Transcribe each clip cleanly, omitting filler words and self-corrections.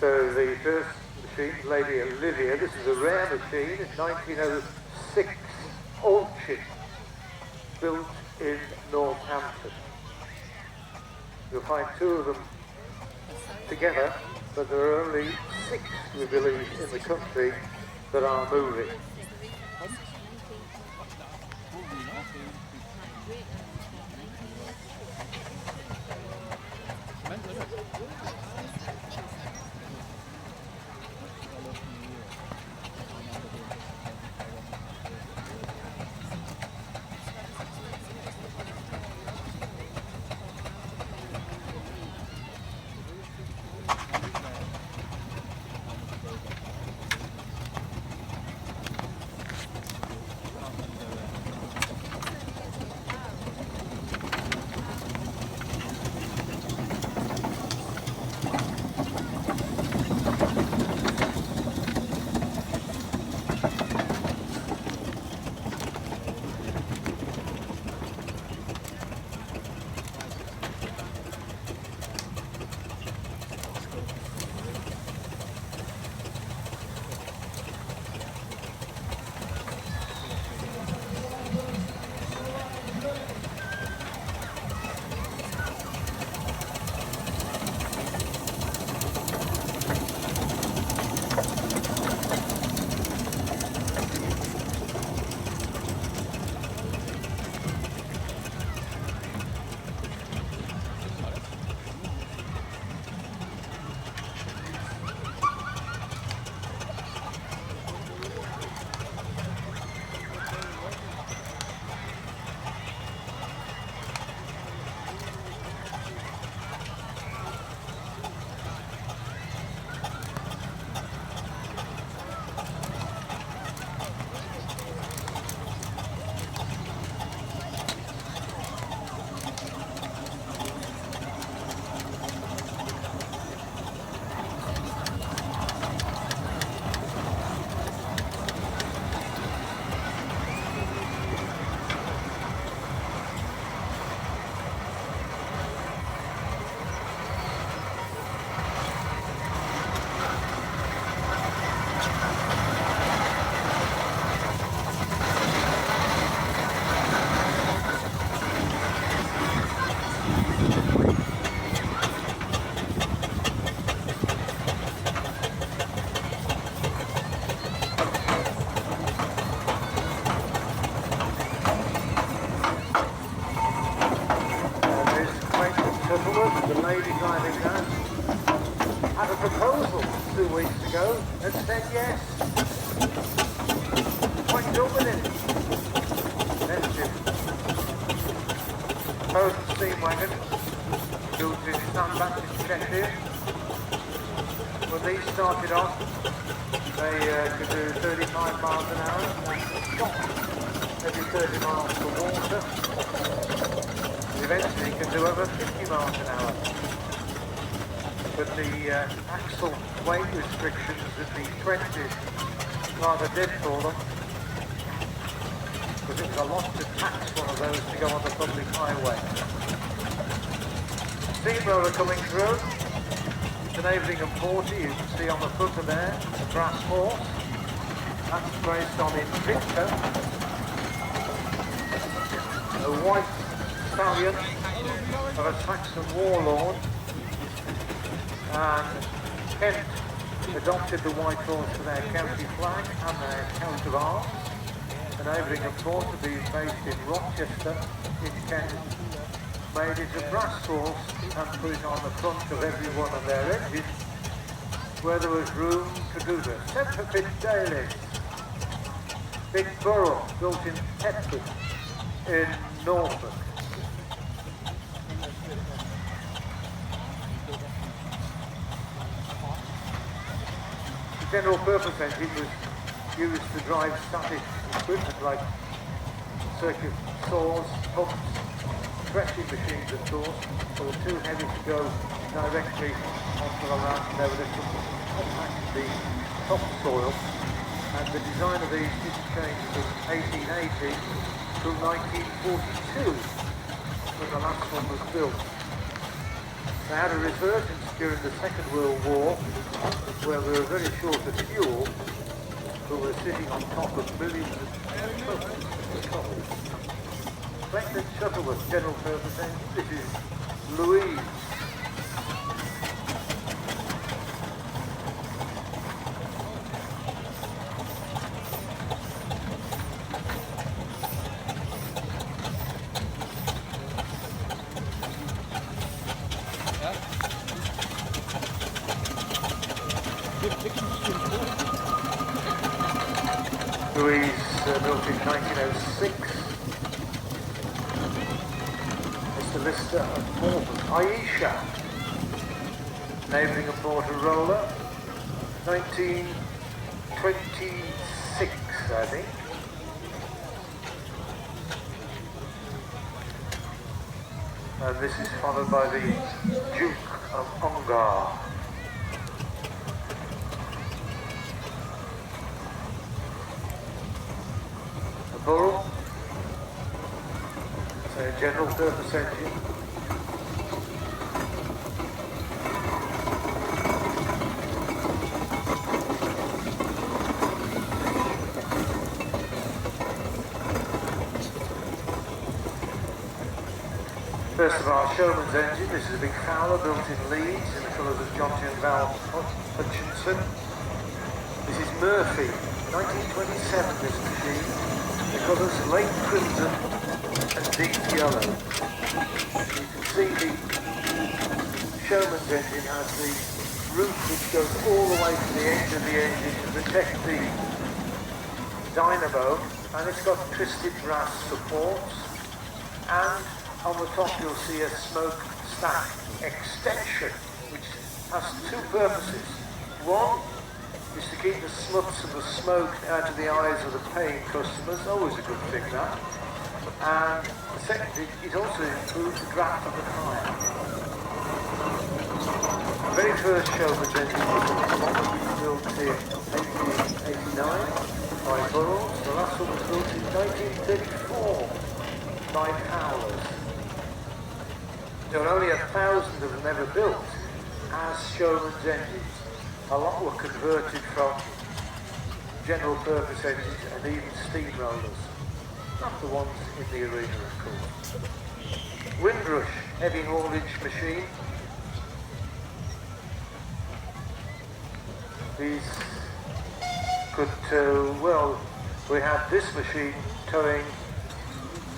So the first machine, Lady Olivia, this is a rare machine, 1906 auction, built in Northampton. You'll find two of them together, but there are only 6, we believe, in the country that are moving. The lady driving that had a proposal 2 weeks ago and said yes. What are you doing with it? Sensitive. Post Steam Wagon, built in Northampton, Cheshire. When these started off, they could do 35 miles an hour. Every 30 miles for water. Eventually can do over 50 miles an hour. But the axle weight restrictions at the 20s rather did for them. Because it was a lot to tax one of those to go on the public highway. Steamroller coming through. It's an Aveling Porter, you can see on the footer there, the brass horse. That's based on Invicta. A white Stallion of a Saxon warlord, and Kent adopted the white horse for their county flag and their coat of arms. And Aveling Porter, being based in Rochester in Kent, made it a brass horse and put it on the front of every one of their engines where there was room to do the Centre-Pit Daily. Big Burrow built in Thetford in Norfolk. The general purpose engine was used to drive static equipment like circuit saws, pumps, threshing machines of course, but were too heavy to go directly onto the land. They were to compact the topsoil, and the design of these didn't change from 1880 to 1942 when the last one was built. They had a resurgence during the Second World War, where we were very short of fuel, but we were sitting on top of millions of tons. Splendid Shuttleworth general purpose engine. This is Louise. Louise, built in 1906. Mr. Lister of Porter. Aisha, Aveling Porter roller. 1926, I think. And this is followed by the Duke of Ongar. Burrell, so a general purpose engine. First of our Showman's engine. This is a big Fowler built in Leeds in the colours of John and Val Hutchinson. This is Murphy, 1927 this machine. The colours light crimson and deep yellow. You can see the Showman's engine has the roof which goes all the way to the edge of the engine to protect the dynamo, and it's got twisted brass supports, and on the top you'll see a smokestack extension which has two purposes. One is to keep the smuts and the smoke out of the eyes of the paying customers, always a good thing that. And the second thing, it also improves the draft of the fire. The very first Showman's engine was built in 1889 by Burroughs. The last one was built in 1934 by Fowlers. There were only 1,000 of them ever built as Showman's engines. A lot were converted from general purpose engines and even steamrollers. Not the ones in the arena, of course. Windrush, heavy haulage machine. These could tow, well, we had this machine towing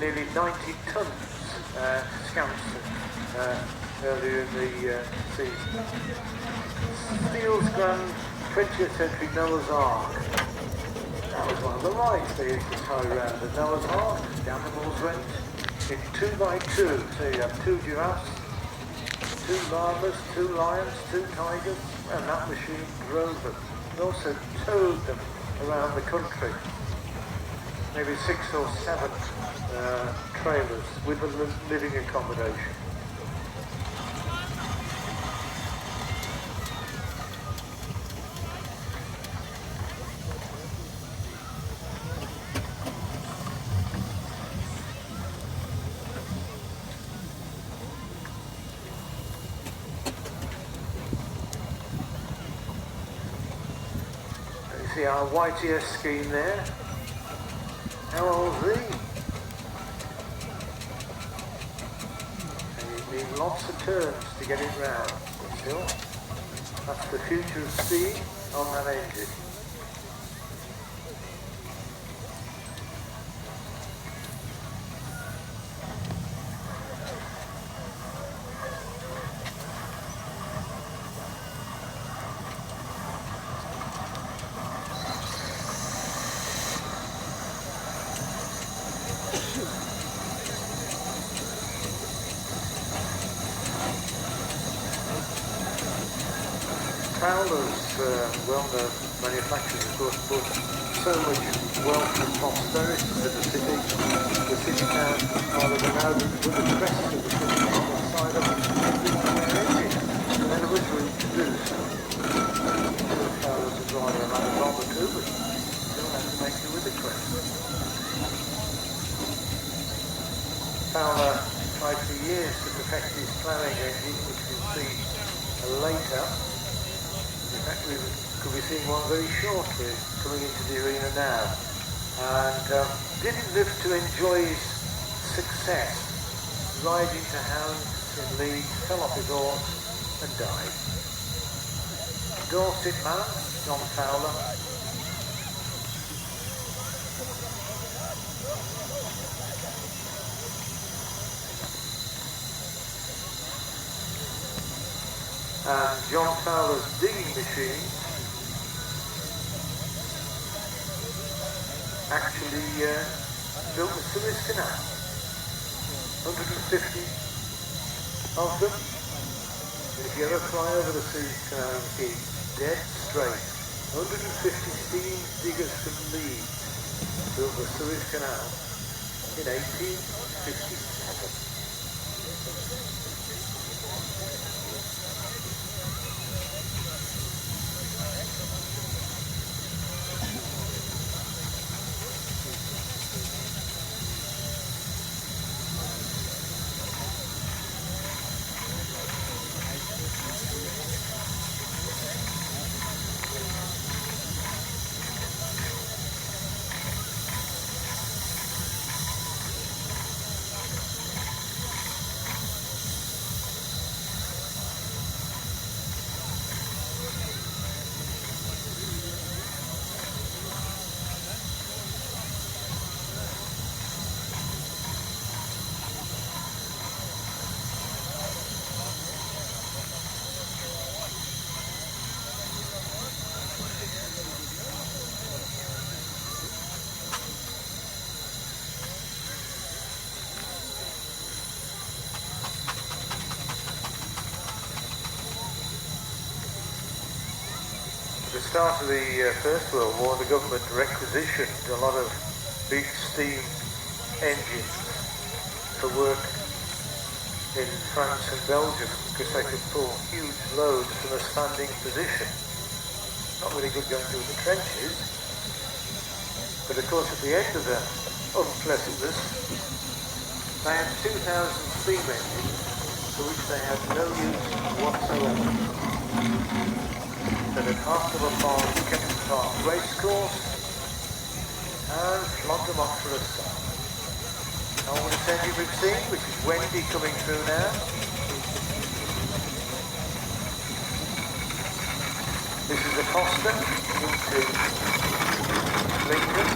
nearly 90 tons, Scampson, earlier in the season. Steele's Grand 20th Century Noah's Ark. That was one of the rides they used to tie around the Noah's Ark. The animals went in 2x2. So you have 2 giraffes, 2 llamas, 2 lions, 2 tigers, and that machine drove them. It also towed them around the country. Maybe 6 or 7 trailers with the living accommodation. See our YTS scheme there. How old's he? And you need lots of turns to get it round. Still, that's the future of speed on that engine. Fowler's well-known manufacturers, of course, brought so much wealth and prosperity to the city. The city now are allowed to put the crest of the city on the side of their engine. And then it was reintroduced. Fowler's is rather a man of honor too, but still have to make do with the crest. Fowler tried for years to perfect his ploughing engine, which you can see later. In fact, we could be seeing one very shortly coming into the arena now. And didn't live to enjoy his success. Riding to hounds in league, fell off his horse and died. Dorset man, John Fowler. And John Fowler's digging machine actually built the Suez Canal. 150 of them. And if you ever fly over the Suez Canal, you see dead straight. 150 steam diggers from Leeds built the Suez Canal in 1857. At the start of the First World War, the government requisitioned a lot of big steam engines for work in France and Belgium because they could pull huge loads from a standing position. Not really good going through the trenches, but of course at the end of the unpleasantness, they had 2,000 steam engines for which they had no use whatsoever. So they parked them upon Kempton Park racecourse and flogged them off for a start. Now I'm going to send you we've seen, which is Wendy coming through now. This is a Costa into Lincoln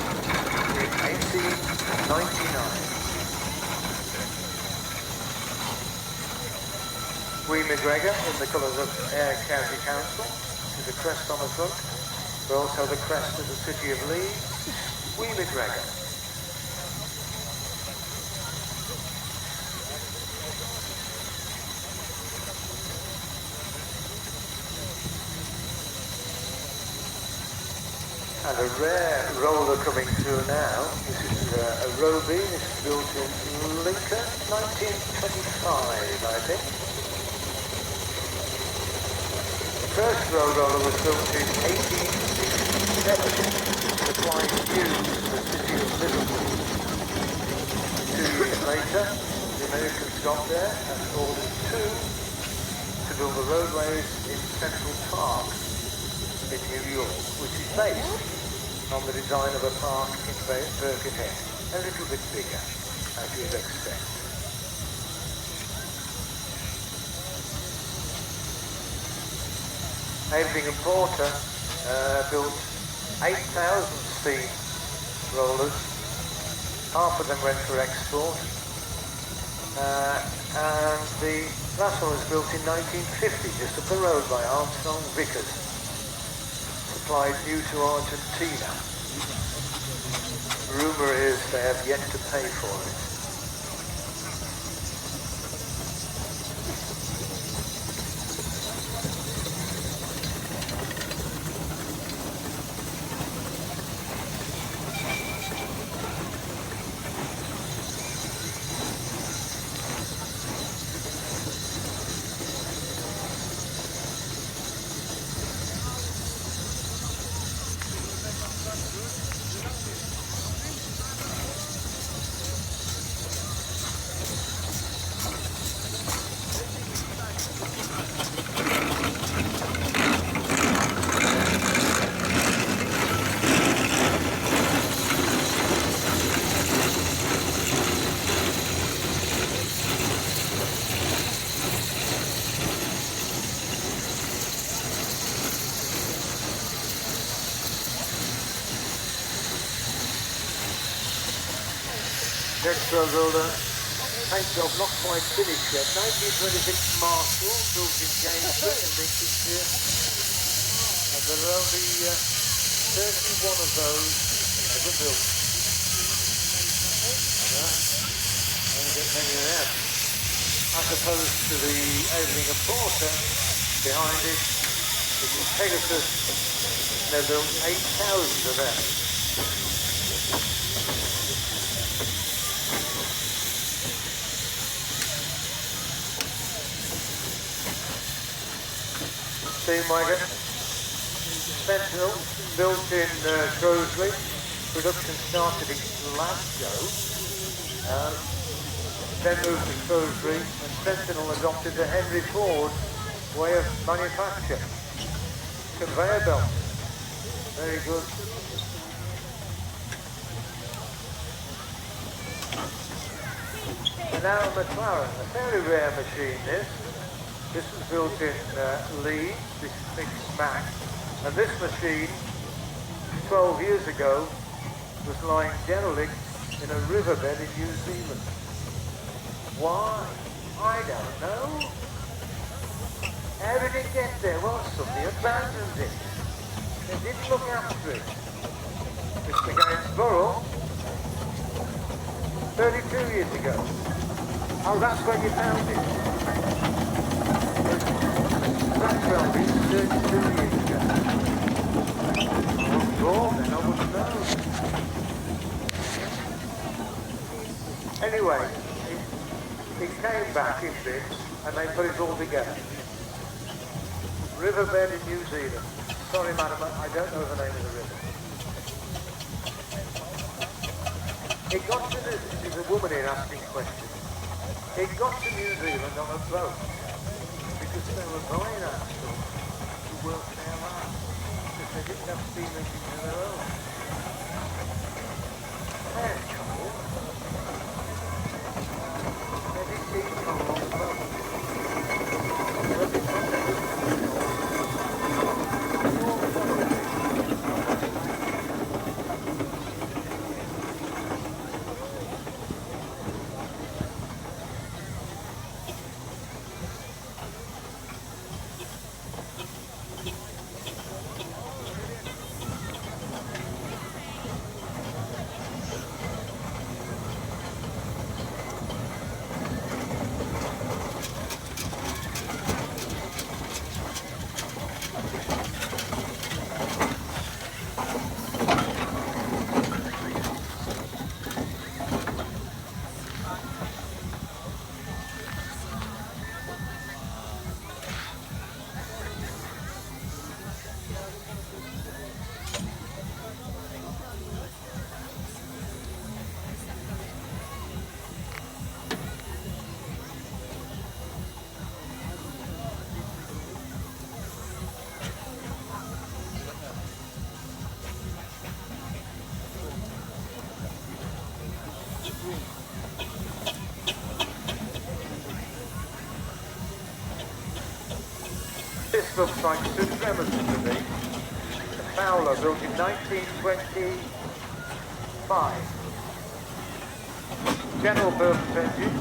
in 1899. Wee McGregor in the colours of Ayr County Council. The crest on the front, but also the crest of the city of Leeds, Wee McGregor. And a rare roller coming through now. This is a Roby. This is built in Lincoln, 1925, I think. The first road roller was built in 1867, supplying fuel to the city of Liverpool. 2 years later, the Americans got there and ordered 2 to build the roadways in Central Park in New York, which is based on the design of a park in Birkenhead, a little bit bigger, as you'd expect. Aveling Porter built 8,000 steam rollers. Half of them went for export. And the last one was built in 1950, just up the road by Armstrong Vickers. Supplied new to Argentina. Rumour is they have yet to pay for it. Extra builder. Paint job not quite finished yet. 1926 Marshall, built in Gainesville in Lincolnshire. And there are only 31 of those ever built. Don't get many of them. As opposed to the Aveling Porter behind it, which is Pegasus. They built 8,000 of them. Steam Wagon, Sentinel, built in Shrewsbury. Production started in Glasgow, then moved to Shrewsbury, and Sentinel adopted the Henry Ford way of manufacture. Conveyor belt, very good. And now a McLaren, a fairly rare machine this. This was built in Leeds, this mixed Mac, and this machine, 12 years ago, was lying derelict in a riverbed in New Zealand. Why? I don't know. How did it get there? Well, somebody abandoned it. They didn't look after it. Mr. Gainsborough, 32 years ago. Oh, that's when you found it. That's well, 32 years ago. I was born then, I wouldn't know. Anyway, it came back in bits and they put it all together. Riverbed in New Zealand. Sorry madam, I don't know the name of the river. It got to this is a woman here asking questions. It got to New Zealand on a boat. Because they were buying that stuff to work their land. Because they didn't have steam engines of their own. They're cool. They didn't need to go on the boat. But it's not a good This looks like Supremacy to me. The Fowler, built in 1925. General purpose engine.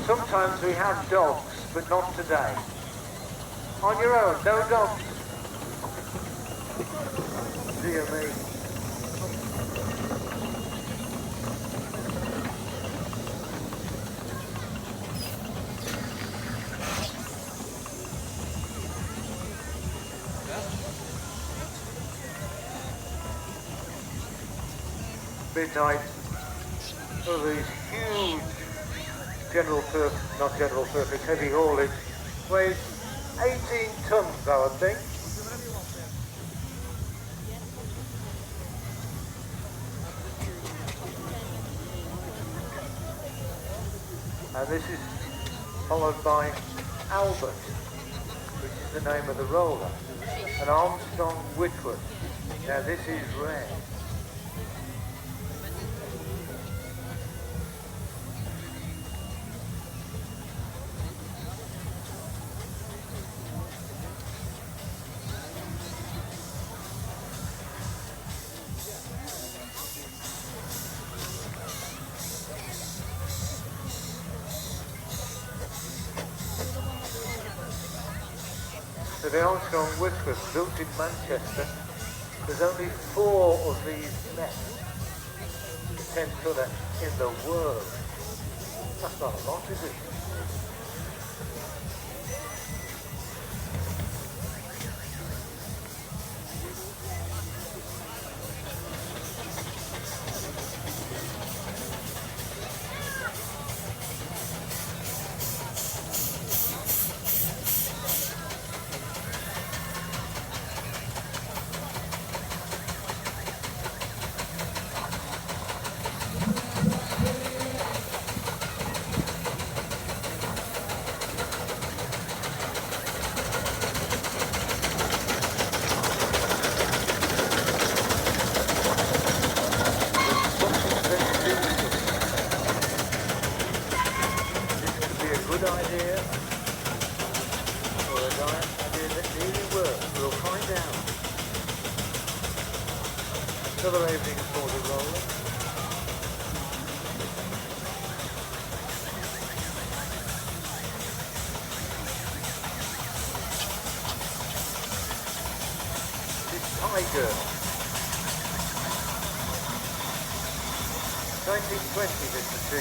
Sometimes we have dogs, but not today. On your own, no dogs. Dear me. Midnight of these huge not general purpose, heavy haulage, weighs 18 tons, I would think. And this is followed by Albert, which is the name of the roller, and Armstrong Whitworth. Now this is rare. For the Armstrong Whitworth, built in Manchester, there's only 4 of these left. The 10-tonner in the world. That's not a lot, is it? Another Aveling Porter rolling. It's Tiger. 1920, Mr. C.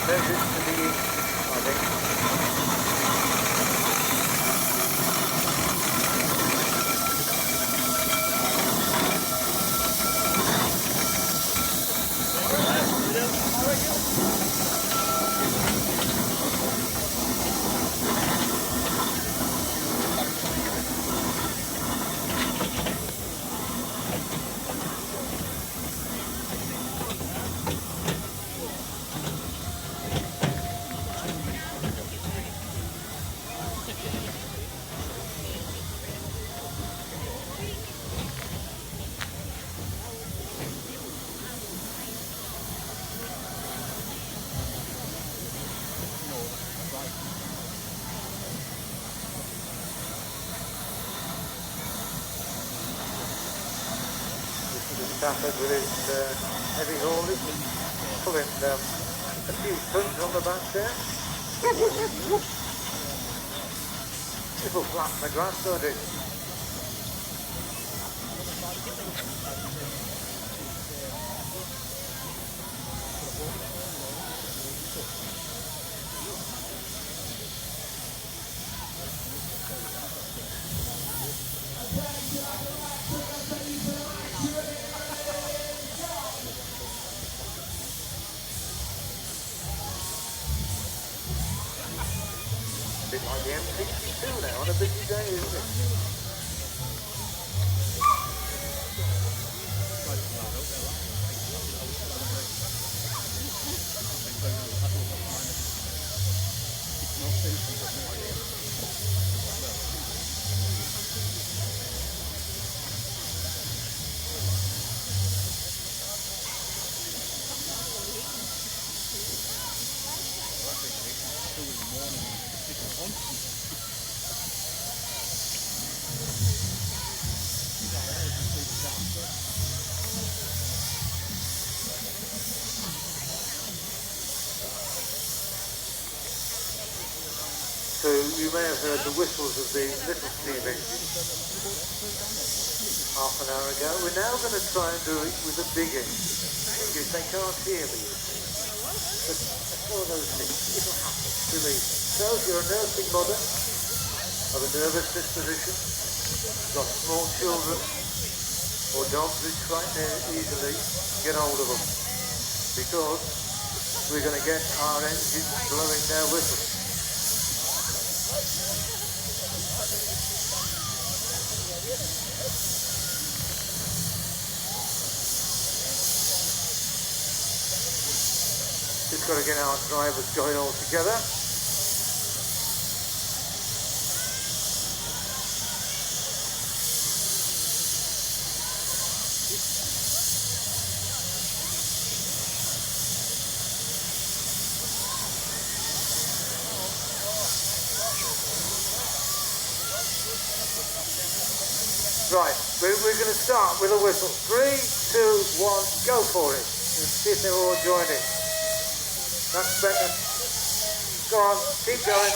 Measured to the inch, I think. Stafford with his heavy haulage, pulling a few tons on the back there. People flatten the grass, don't it? A bit like the M62 now on a busy day, isn't it? So you may have heard the whistles of the little steam engine half an hour ago. We're now going to try and do it with a big engine. They can't hear me. But that's one of those things. It'll happen, believe me. So if you're a nursing mother of a nervous disposition, got small children or dogs which frighten easily, get hold of them. Because we're going to get our engines blowing their whistle. Just got to get our drivers going all together. Right, we're going to start with a whistle. 3, 2, 1, go for it. And see if they're all joining. That's better. Go on, keep going.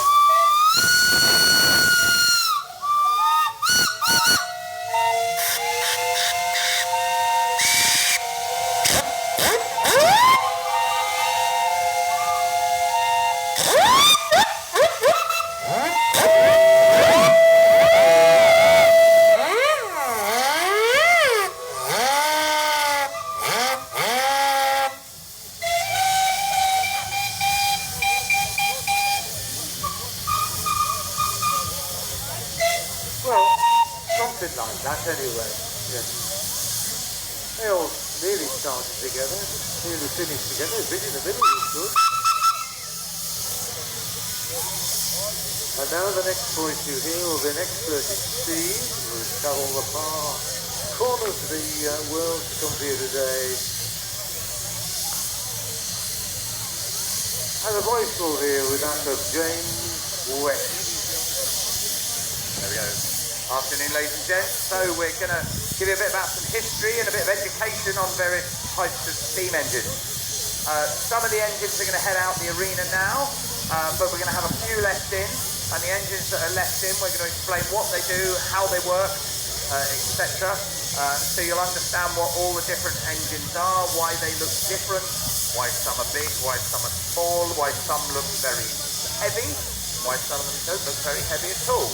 Well, something like that anyway. Yeah. They all nearly started together, nearly finished together. A bit in the middle was good. And now the next voice you hear will be an expert in steam who has travelled the far corners of the world to come here today. And the voice will hear with that of James West. There we go. Afternoon, ladies and gents. So we're going to give you a bit about some history and a bit of education on various types of steam engines. Some of the engines are going to head out the arena now, but we're going to have a few left in. And the engines that are left in, we're going to explain what they do, how they work, etc. So you'll understand what all the different engines are, why they look different, why some are big, why some are small, why some look very heavy, why some of them don't look very heavy at all.